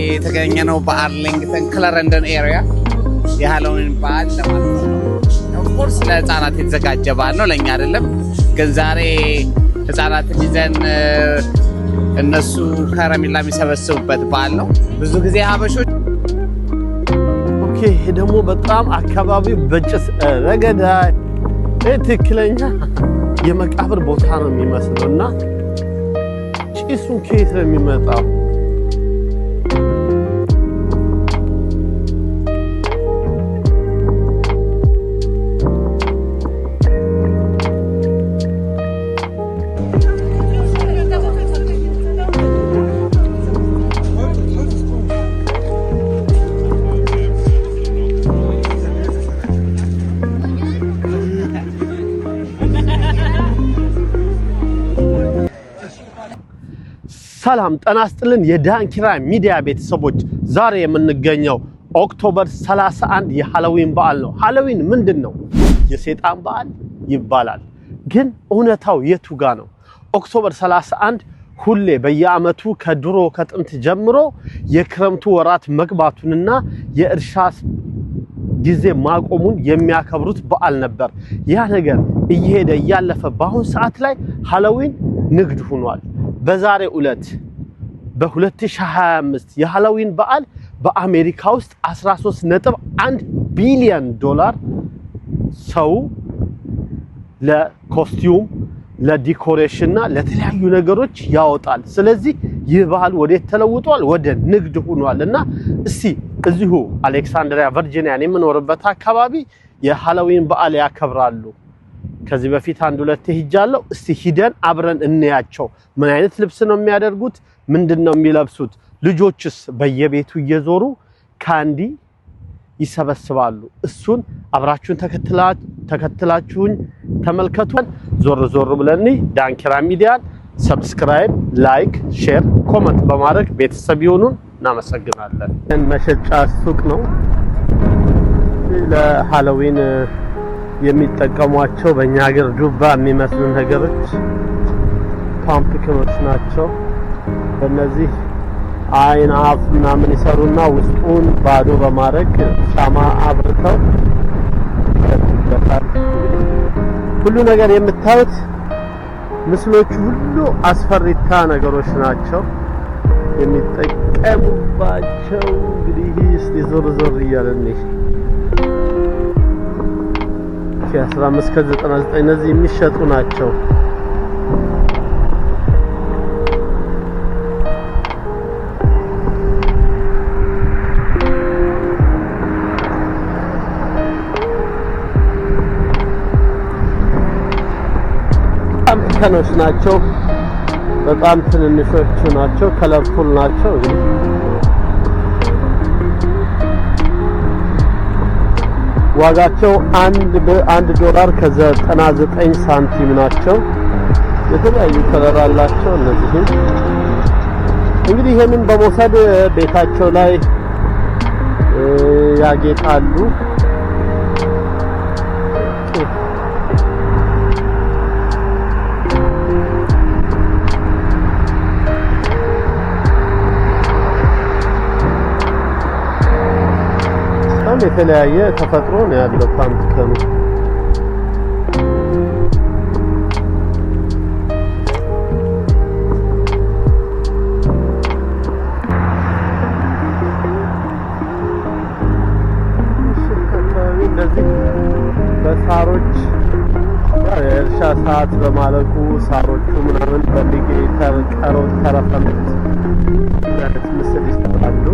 የተገኘነው በአርሊንግተን ክላረንደን ኤሪያ የሃሎዊን በዓል ለማለት ነው። ኦፍኮርስ ለህፃናት የተዘጋጀ በዓል ነው፣ ለእኛ አይደለም። ግን ዛሬ ህፃናትን ይዘን እነሱ ከረሜላ የሚሰበስቡበት በዓል ነው። ብዙ ጊዜ ሀበሾች ኦኬ። ይሄ ደግሞ በጣም አካባቢው በጭስ ረገዳ ትክክለኛ የመቃብር ቦታ ነው የሚመስለው እና ጭሱን ከየት ነው የሚመጣው? ሰላም ጤና ይስጥልን የዳንኪራ ሚዲያ ቤተሰቦች፣ ዛሬ የምንገኘው ኦክቶበር 31 የሃሎዊን በዓል ነው። ሃሎዊን ምንድነው? የሰይጣን በዓል ይባላል። ግን እውነታው የቱ ጋ ነው? ኦክቶበር 31 ሁሌ በየዓመቱ ከድሮ ከጥንት ጀምሮ የክረምቱ ወራት መግባቱንና የእርሻ ጊዜ ማቆሙን የሚያከብሩት በዓል ነበር። ያ ነገር እየሄደ እያለፈ በአሁን ሰዓት ላይ ሃሎዊን ንግድ ሆኗል። በዛሬ ዕለት በ2025 የሃሎዊን በዓል በአሜሪካ ውስጥ 13.1 ቢሊዮን ዶላር ሰው ለኮስቲዩም ለዲኮሬሽንና ለተለያዩ ነገሮች ያወጣል። ስለዚህ ይህ በዓል ወዴት ተለውጧል? ወደ ንግድ ሆኗልና እስቲ እዚሁ አሌክሳንድሪያ ቨርጂኒያ የምኖርበት አካባቢ የሃሎዊን በዓል ያከብራሉ። ከዚህ በፊት አንድ ሁለት ሄጃለሁ። እስቲ ሂደን አብረን እንያቸው። ምን አይነት ልብስ ነው የሚያደርጉት? ምንድነው የሚለብሱት? ልጆችስ በየቤቱ እየዞሩ ካንዲ ይሰበስባሉ። እሱን አብራችሁን ተከትላችሁኝ ተመልከቱ። ዞር ዞር ብለን ዳንኪራ ሚዲያን ሰብስክራይብ፣ ላይክ፣ ሼር፣ ኮሜንት በማድረግ ቤተሰብ ይሁኑን። እናመሰግናለን። መሸጫ ሱቅ ነው። ለሃሎዊን የሚጠቀሟቸው በእኛ ሀገር ዱባ የሚመስሉ ነገሮች ፓምፕኪኖች ናቸው። በእነዚህ አይን አፍ ምናምን ይሰሩና ውስጡን ባዶ በማድረግ ሻማ አብርተው ይጠቀሙበታል። ሁሉ ነገር የምታዩት ምስሎቹ ሁሉ አስፈሪታ ነገሮች ናቸው የሚጠቀሙባቸው። እንግዲህ እስቲ ዞር ዞር እያለን 15 ከ99 እነዚህ የሚሸጡ ናቸው። ፓምፕኪኖች ናቸው። በጣም ትንንሾቹ ናቸው። ከለርፉል ናቸው። ዋጋቸው $1 ከ99 ሳንቲም ናቸው። የተለያዩ ከለር አላቸው። እነዚህ እንግዲህ ይሄንን በመውሰድ ቤታቸው ላይ ያጌጣሉ። የተለያየ ተፈጥሮ ነው ያለው ፓምፕኪኑ። እንደዚህ በሳሮች የእርሻ ሰዓት በማለቁ ሳሮቹ ምናምን በሊጌተር ቀሮት ተረፈምት ማለት ምስል ይሰጣሉ።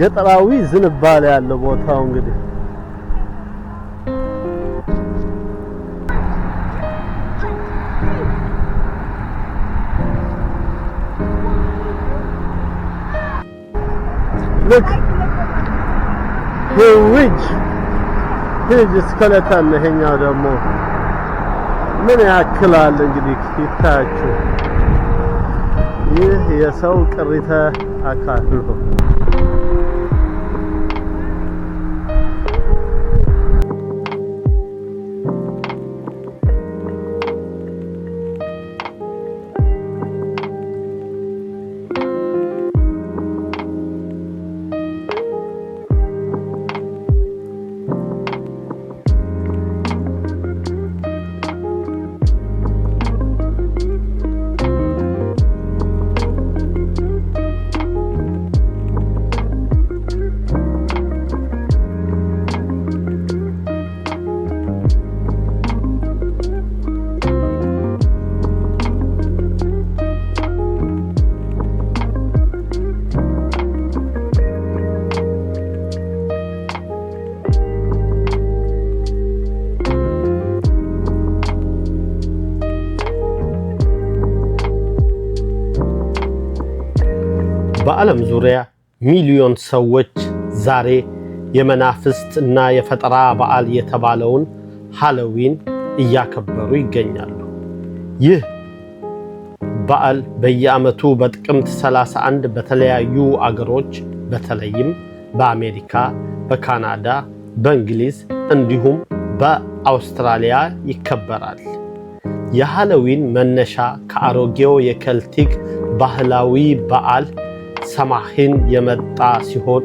ገጠራዊ ዝንባሌ ያለው ቦታው እንግዲህ look huge skeleton ይሄኛው ደግሞ ምን ያክላል እንግዲህ ይታያችሁ ይህ የሰው ቅሪተ አካል ነው በዓለም ዙሪያ ሚሊዮን ሰዎች ዛሬ የመናፍስት እና የፈጠራ በዓል የተባለውን ሃሎዊን እያከበሩ ይገኛሉ። ይህ በዓል በየዓመቱ በጥቅምት 31 በተለያዩ አገሮች በተለይም በአሜሪካ፣ በካናዳ፣ በእንግሊዝ እንዲሁም በአውስትራሊያ ይከበራል። የሃሎዊን መነሻ ከአሮጌው የኬልቲክ ባህላዊ በዓል ሰማሂን የመጣ ሲሆን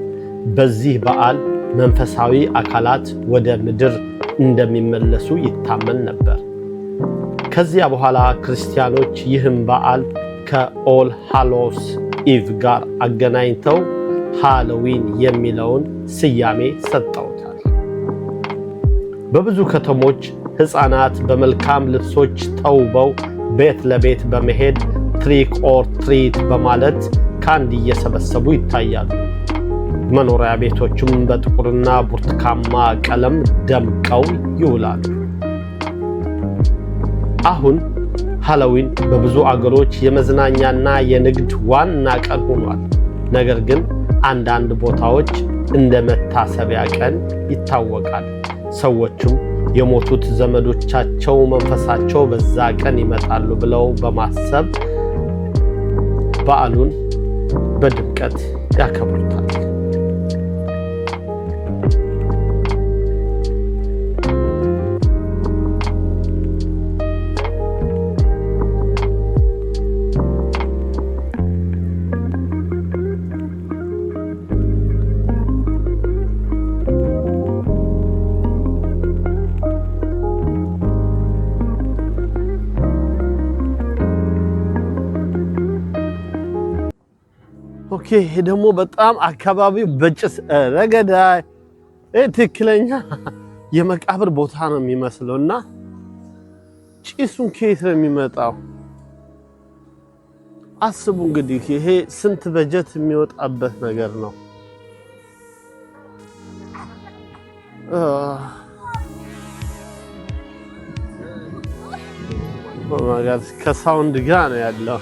በዚህ በዓል መንፈሳዊ አካላት ወደ ምድር እንደሚመለሱ ይታመን ነበር። ከዚያ በኋላ ክርስቲያኖች ይህን በዓል ከኦል ሃሎውስ ኢቭ ጋር አገናኝተው ሃሎዊን የሚለውን ስያሜ ሰጠውታል። በብዙ ከተሞች ሕፃናት በመልካም ልብሶች ተውበው ቤት ለቤት በመሄድ ትሪክ ኦር ትሪት በማለት ካንዲ እየሰበሰቡ ይታያሉ። መኖሪያ ቤቶችም በጥቁርና ብርቱካናማ ቀለም ደምቀው ይውላሉ። አሁን ሃሎዊን በብዙ አገሮች የመዝናኛና የንግድ ዋና ቀን ሆኗል። ነገር ግን አንዳንድ ቦታዎች እንደ መታሰቢያ ቀን ይታወቃል። ሰዎችም የሞቱት ዘመዶቻቸው መንፈሳቸው በዛ ቀን ይመጣሉ ብለው በማሰብ በዓሉን በድምቀት ያከብሩታል። ኦኬ ይሄ ደግሞ በጣም አካባቢው በጭስ ረገዳይ ትክክለኛ የመቃብር ቦታ ነው የሚመስለውና ጭሱን ከየት ነው የሚመጣው? አስቡ እንግዲህ ይሄ ስንት በጀት የሚወጣበት ነገር ነው። ማለት ከሳውንድ ጋር ነው ያለው።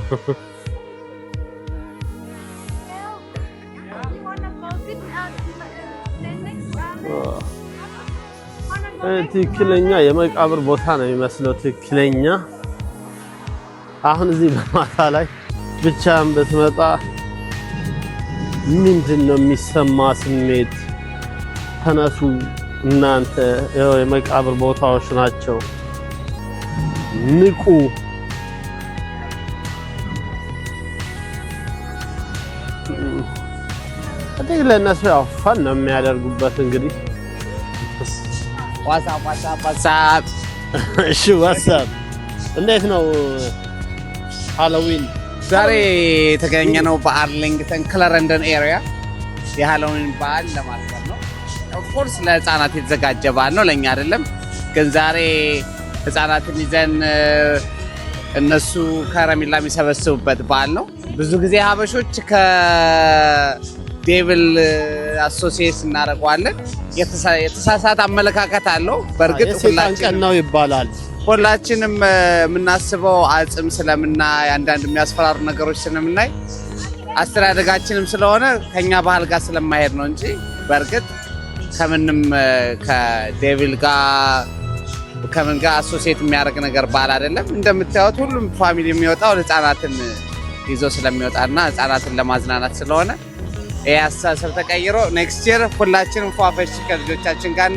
ትክክለኛ የመቃብር ቦታ ነው የሚመስለው። ትክክለኛ አሁን እዚህ በማታ ላይ ብቻም ብትመጣ ምንድነው የሚሰማ ስሜት? ተነሱ እናንተ የመቃብር ቦታዎች ናቸው፣ ንቁ። ለእነሱ ያው ፈን ነው የሚያደርጉበት እንግዲህ ዋትስአፕ እሺ ዋትስአፕ እንዴት ነው ሃሎዊን? ዛሬ የተገኘነው በአርሊንግተን ክላረንደን ኤሪያ የሃሎዊን በዓል ለማክበር ነው። ኦፍ ኮርስ ለህፃናት የተዘጋጀ በዓል ነው፣ ለኛ አይደለም። ግን ዛሬ ህፃናትን ይዘን እነሱ ከረሜላ የሚሰበስቡበት በዓል ነው። ብዙ ጊዜ ሀበሾች ዴቪል አሶሲዬት እናደርገዋለን። የተሳሳተ አመለካከት አለው። በእርግጥ ሁላችንም ነው ይባላል። ሁላችንም የምናስበው አጽም ስለምናይ አንዳንድ የሚያስፈራሩ ነገሮች ስለምናይ አስተዳደጋችንም ስለሆነ ከኛ ባህል ጋር ስለማይሄድ ነው እንጂ በእርግጥ ከምንም ከዴቪል ጋር ከምን ጋር አሶሲዬት የሚያደርግ ነገር ባህል አይደለም። እንደምታዩት ሁሉም ፋሚሊ የሚወጣው ህፃናትን ይዞ ስለሚወጣና ህፃናትን ለማዝናናት ስለሆነ ይሄ አስተሳሰብ ተቀይሮ ኔክስት ይር ሁላችንም ፏፈሽ ከልጆቻችን ጋር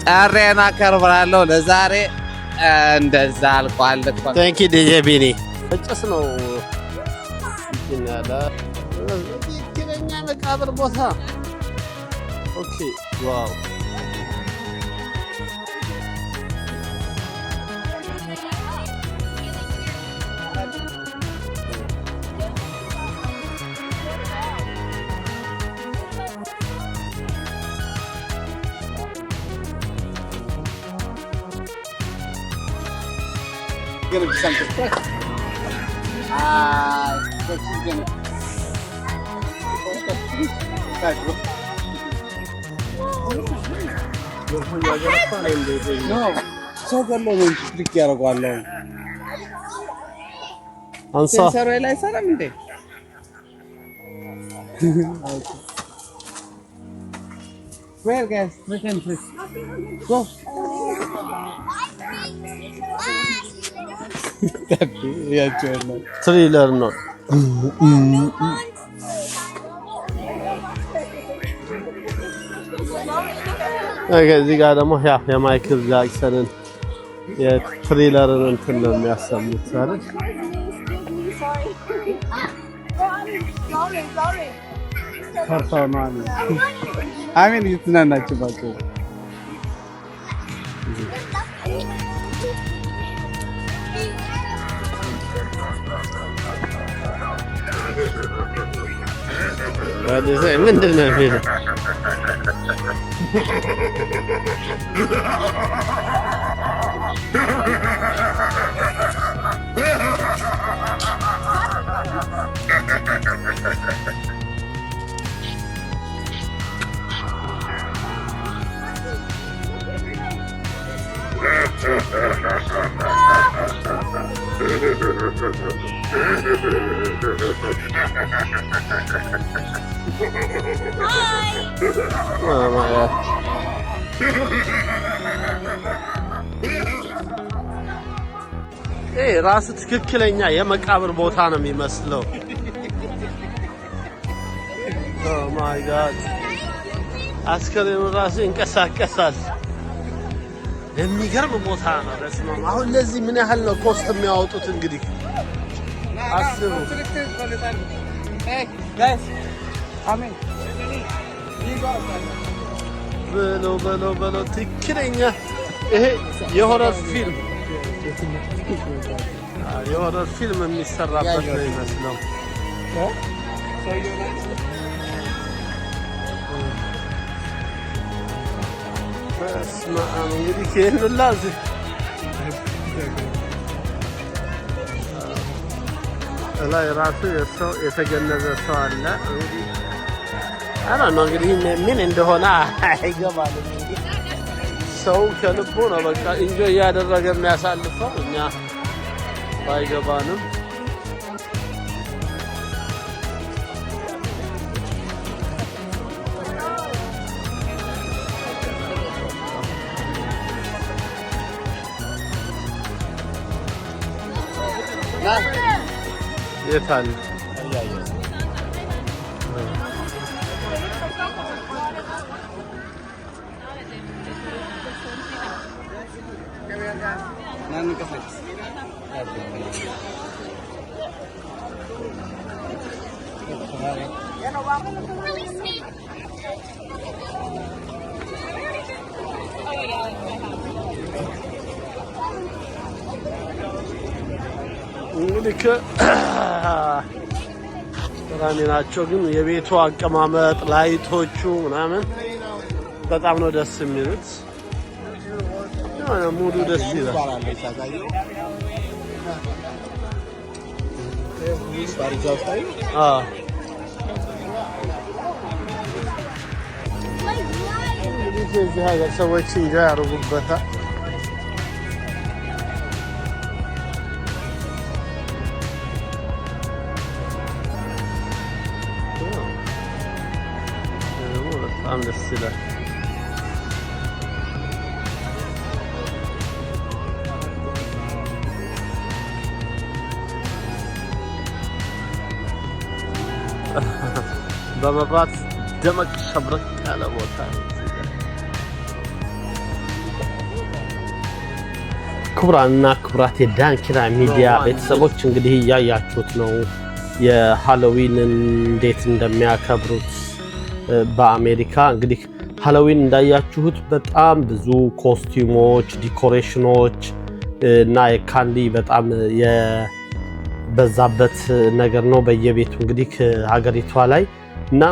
ጠሬና ከርብራለሁ። ለዛሬ እንደዛ አልቋል። ታንኪ ዲጄ ቢኒ እጭስ ነው ይናላ ትክክለኛ መቃብር ቦታ። ኦኬ ዋው gonna be something special. But she's gonna. No, so good looking. Trick ያደርጋል። አንሳ ሰሩ ላይ ሰራም እንዴ? Where guys? We can please. Go. ትሪለር ነው። እዚህ ጋር ደግሞ ያ የማይክል ጃክሰንን የትሪለርን እንትን ነው የሚያሰሙት አይደል? ፐርፎርማንስ አሜን እየተዝናናችባቸው ምንድን ነው የሚለው? Oh my God. ራሱ ትክክለኛ የመቃብር ቦታ ነው የሚመስለው። Oh my God. አስከሬኑ ራሱ ይንቀሳቀሳል። የሚገርም ቦታ ነው። ለስማም አሁን ለዚህ ምን ያህል ነው ኮስት የሚያወጡት? እንግዲህ አስቡ። በሎ ትክክለኛ ይሄ የሆረር ፊልም የሚሰራበት ነው ይመስለው። በስመ አብ እንግዲህ ይሄን ላዚህ ላይ ራሱ የሰው የተገነዘ ሰው አለ። እንግዲህ ነው እንግዲህ ምን እንደሆነ አይገባንም። እንግዲህ ሰው ከልቡ ነው በቃ ኢንጆይ እያደረገ የሚያሳልፈው እኛ ባይገባንም የታል እንግዲህ ተራሚ ናቸው። ግን የቤቱ አቀማመጥ ላይቶቹ ምናምን በጣም ነው ደስ የሚሉት። ሙሉ ደስ ይላል። እንግዲህ እዚህ ሀገር ሰዎች ኢንጆይ ያደርጉበታል። በጣም ደስ ይላል። በመብራት ደመቅ ሸብረቅ ያለ ቦታ ክቡራንና ክቡራት የዳንኪራ ሚዲያ ቤተሰቦች እንግዲህ እያያችሁት ነው የሃሎዊን እንዴት እንደሚያከብሩት በአሜሪካ። እንግዲህ ሃሎዊን እንዳያችሁት በጣም ብዙ ኮስቲዩሞች፣ ዲኮሬሽኖች እና የካንዲ በጣም የበዛበት ነገር ነው በየቤቱ እንግዲህ ሀገሪቷ ላይ እና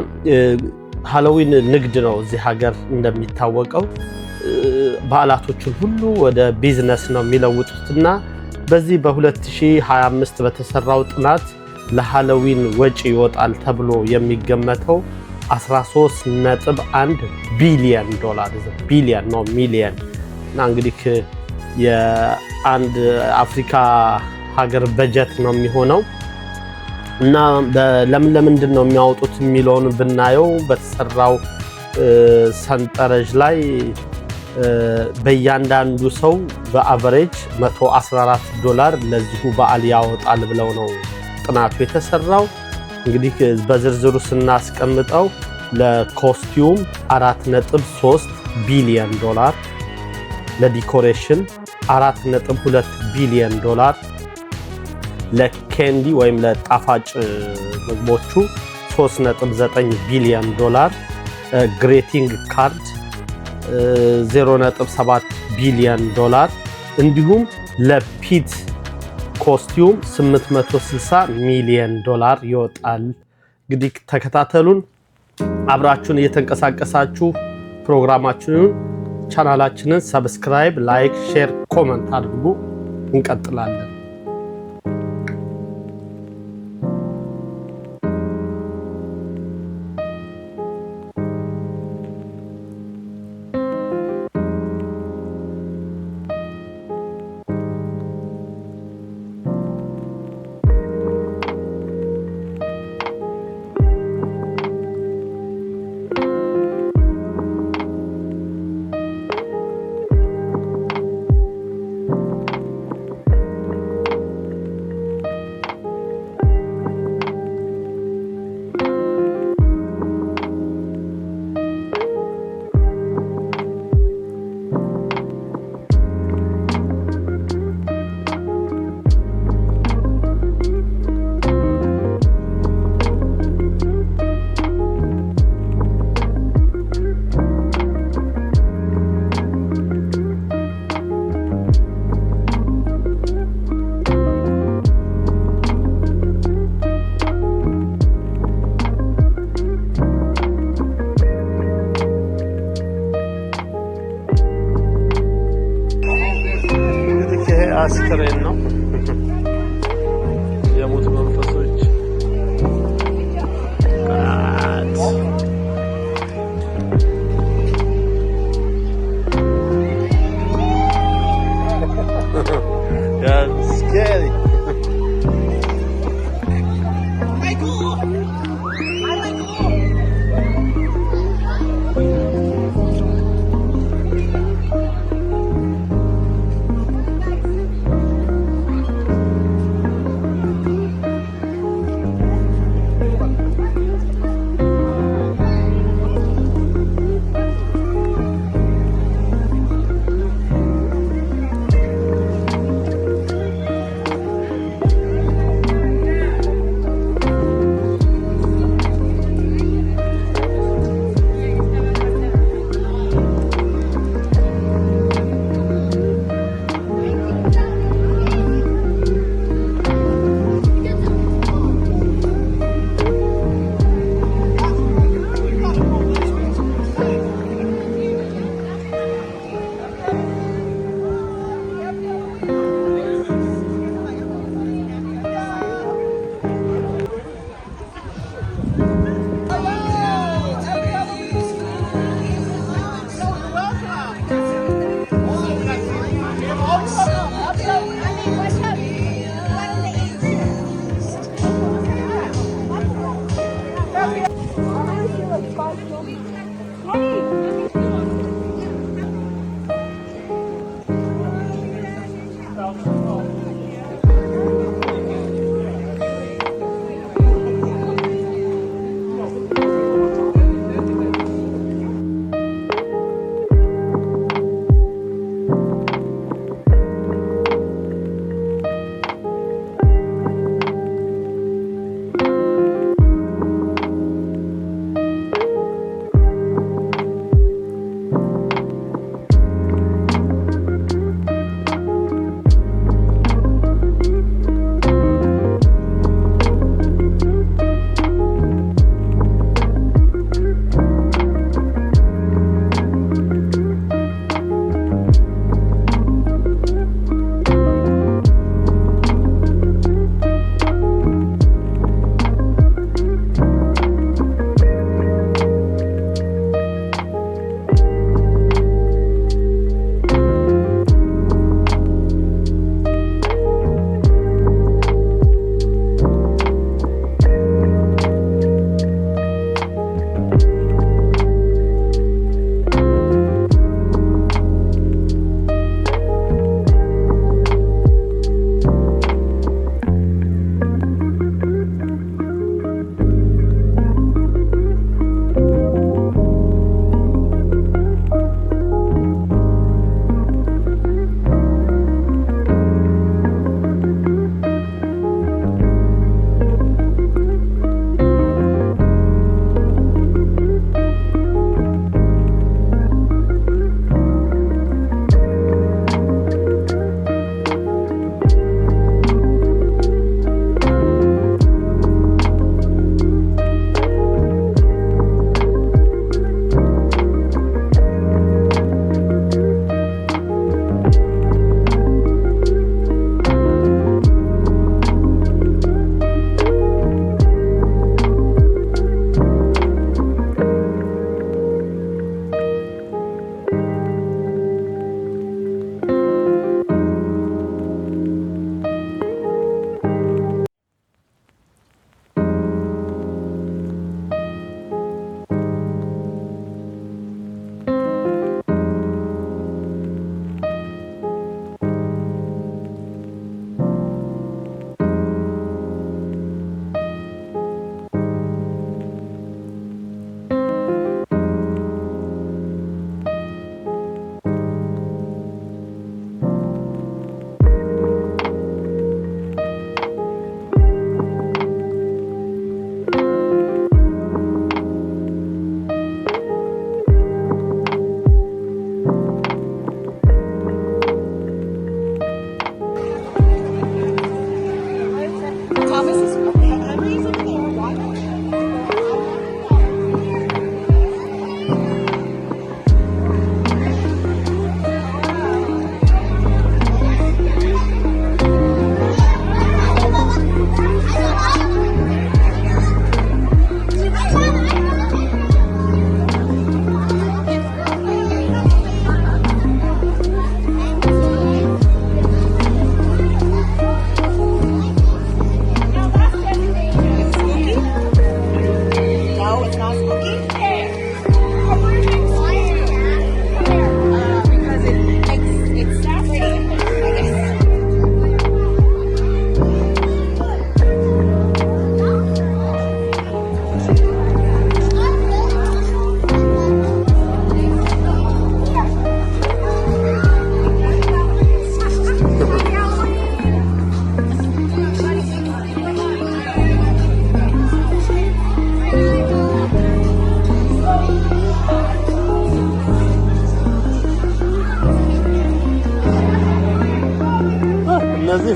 ሃሎዊን ንግድ ነው እዚህ ሀገር እንደሚታወቀው። በዓላቶችን ሁሉ ወደ ቢዝነስ ነው የሚለውጡትና በዚህ በ2025 በተሰራው ጥናት ለሃሎዊን ወጪ ይወጣል ተብሎ የሚገመተው 13.1 ቢሊዮን ዶላር ቢሊዮን ነው ሚሊዮን እና እንግዲህ የአንድ አፍሪካ ሀገር በጀት ነው የሚሆነው እና ለምንድን ነው የሚያወጡት የሚለውን ብናየው በተሰራው ሰንጠረዥ ላይ በእያንዳንዱ ሰው በአቨሬጅ $114 ለዚሁ በዓል ያወጣል ብለው ነው ጥናቱ የተሰራው። እንግዲህ በዝርዝሩ ስናስቀምጠው ለኮስቲዩም $4.3 ቢሊዮን፣ ለዲኮሬሽን $4.2 ቢሊዮን፣ ለኬንዲ ወይም ለጣፋጭ ምግቦቹ $3.9 ቢሊዮን፣ ግሬቲንግ ካርድ $0.7 ቢሊዮን፣ እንዲሁም ለፒት ኮስቲዩም $860 ሚሊዮን ይወጣል። እንግዲህ ተከታተሉን፣ አብራችሁን እየተንቀሳቀሳችሁ ፕሮግራማችንን ቻናላችንን ሰብስክራይብ፣ ላይክ፣ ሼር፣ ኮሜንት አድርጉ። እንቀጥላለን። አስክሬን ነው የሞት መንፈሶች That's scary.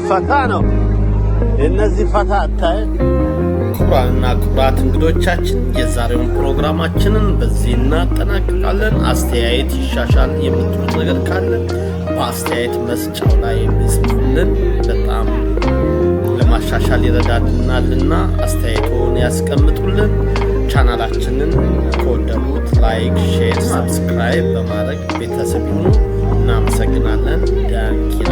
ፈታ ነው እነዚህ ፈታ አታይ ኩራና ኩራት እንግዶቻችን የዛሬውን ፕሮግራማችንን በዚህ እናጠናቅቃለን አስተያየት ይሻሻል የምትሉት ነገር ካለ በአስተያየት መስጫው ላይ ጽፉልን በጣም ለማሻሻል ይረዳናልና አስተያየቶን ያስቀምጡልን ቻናላችንን ከወደዱት ላይክ ሼር ሰብስክራይብ በማድረግ ቤተሰብ ይሁኑ እናመሰግናለን ዳንኪራ